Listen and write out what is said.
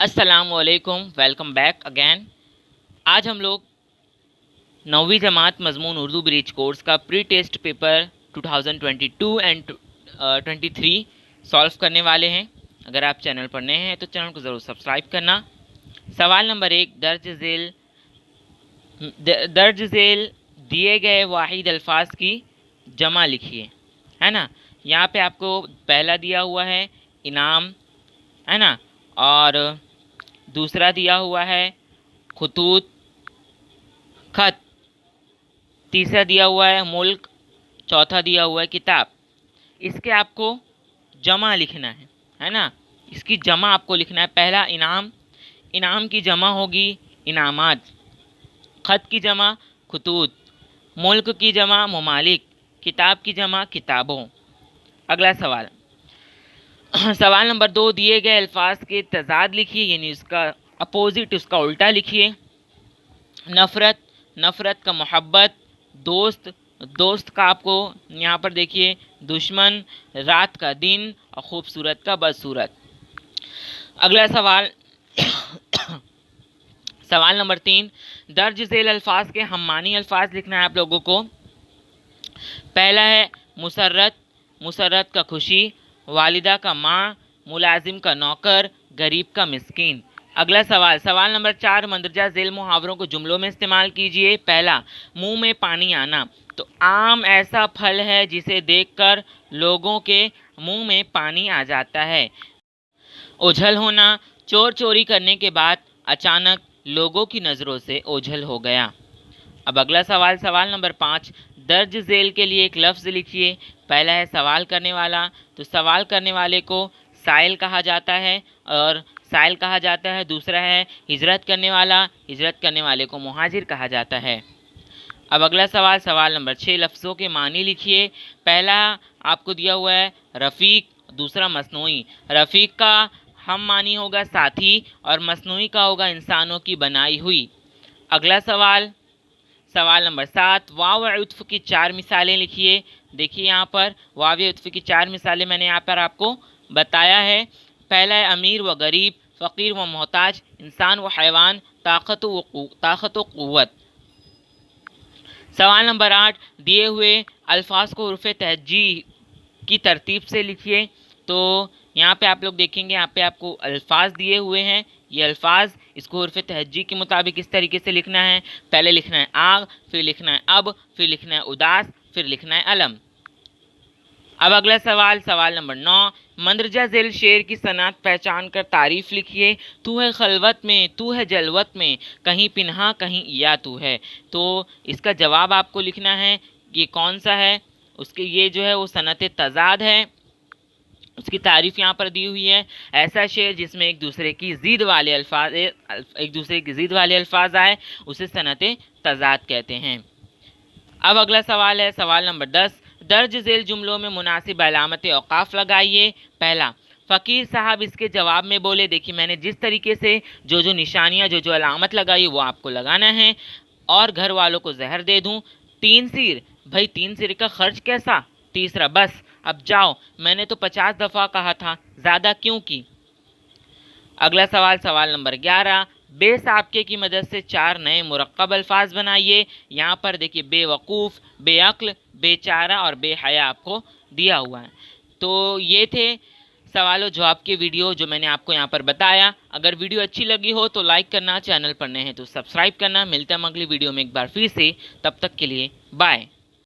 अस्सलामुअलैकुम, welcome back again. आज हम लोग 9वीं जमात मजमून उर्दू ब्रिज कोर्स का pre test paper 2022 and 23 solve करने वाले हैं। अगर आप चैनल पर नए हैं तो चैनल को ज़रूर सब्सक्राइब करना। सवाल नंबर 1, दर्ज झेल दिए गए वाहिद अल्फाज की जमा लिखिए, है ना। यहाँ पे आपको पहला दिया हुआ है इनाम, है ना, और दूसरा दिया हुआ है खुतूत, खत, तीसरा दिया हुआ है मुल्क, चौथा दिया हुआ है किताब। इसके आपको जमा लिखना है ना। इसकी जमा आपको लिखना है। पहला इनाम, इनाम की जमा होगी इनामात, खत की जमा खुतूत, मुल्क की जमा ममालिक, किताब की जमा किताबों। अगला सवाल सवाल नंबर 2, दिए गए अल्फाज के तजाद लिखिए, यानी उसका अपोजिट, उसका उल्टा लिखिए। नफ़रत, नफ़रत का मोहब्बत, दोस्त, दोस्त का आपको यहाँ पर देखिए दुश्मन, रात का दिन और खूबसूरत का बदसूरत। अगला सवाल सवाल नंबर 3, दर्ज झेल अल्फाज के हम मानी अल्फाज लिखना है आप लोगों को। पहला है मुसर्रत, मुसर्रत का खुशी, वालिदा का माँ, मुलाजिम का नौकर, गरीब का मिस्कीन। अगला सवाल सवाल नंबर 4, मंदरजा झेल मुहावरों को जुमलों में इस्तेमाल कीजिए। पहला, मुंह में पानी आना। तो आम ऐसा फल है जिसे देखकर लोगों के मुंह में पानी आ जाता है। ओझल होना, चोर चोरी करने के बाद अचानक लोगों की नज़रों से ओझल हो गया। अब अगला सवाल सवाल नंबर 5, दर्ज झेल के लिए एक लफ्ज़ लिखिए। पहला है सवाल करने वाला, तो सवाल करने वाले को साइल कहा जाता है और साइल कहा जाता है। दूसरा है हिजरत करने वाला, हिजरत करने वाले को मुहाजिर कहा जाता है। अब अगला सवाल सवाल नंबर 6, लफ्ज़ों के मानी लिखिए। पहला आपको दिया हुआ है रफ़ीक, दूसरा मसनूई। रफ़ीक का हम मानी होगा साथी और मसनूई का होगा इंसानों की बनाई हुई। अगला सवाल सवाल नंबर 7, वाव उत्फ की 4 मिसालें लिखिए। देखिए यहाँ पर वाव उत्फ की 4 मिसालें मैंने यहाँ पर आपको बताया है। पहला है अमीर व गरीब, फ़कीर व मोहताज, इंसान व हैवान, ताकत व क़ुव्वत। सवाल नंबर 8, दिए हुए अल्फाज को हुरूफ़ तहज्जी की तरतीब से लिखिए। तो यहाँ पे आप लोग देखेंगे, यहाँ पे आपको अल्फाज दिए हुए हैं। ये अल्फाज इसको हुरूफ़ तहज्जी के मुताबिक इस तरीके से लिखना है। पहले लिखना है आग, फिर लिखना है अब, फिर लिखना है उदास, फिर लिखना है अलम। अब अगला सवाल सवाल नंबर 9, मंदरजा झेल शेर की सनत पहचान कर तारीफ़ लिखिए। तू है खलवत में, तू है जलवत में, कहीं पिन्हा कहीं या तू है। तो इसका जवाब आपको लिखना है, ये कौन सा है। उसके ये जो है वो सनत तज़ाद है, उसकी तारीफ़ यहाँ पर दी हुई है। ऐसा शेर जिसमें एक दूसरे की ज़िद वाले अल्फाज आए उसे सनत तज़ाद कहते हैं। अब अगला सवाल है सवाल नंबर 10, दर्ज झेल जुमलों में मुनासिब अलामत औक़ाफ़ लगाइए। पहला, फ़कीर साहब इसके जवाब में बोले। देखिए मैंने जिस तरीके से जो निशानियाँ जो अलामत लगाई वो आपको लगाना है। और घर वालों को जहर दे दूँ। 3 सिर, भाई 3 सिर का खर्च कैसा। तीसरा, बस अब जाओ, मैंने तो 50 दफ़ा कहा था, ज़्यादा क्यों की। अगला सवाल सवाल नंबर 11, बेसाबके की मदद से 4 नए मुरक्कब अल्फाज बनाइए। यहाँ पर देखिए बेवकूफ़, बेअक्ल, बेचारा और बेहया आपको दिया हुआ है। तो ये थे सवालों जवाब के वीडियो जो मैंने आपको यहाँ पर बताया। अगर वीडियो अच्छी लगी हो तो लाइक करना, चैनल पर नए हैं तो सब्सक्राइब करना। मिलते हैं अगली वीडियो में एक बार फिर से, तब तक के लिए बाय।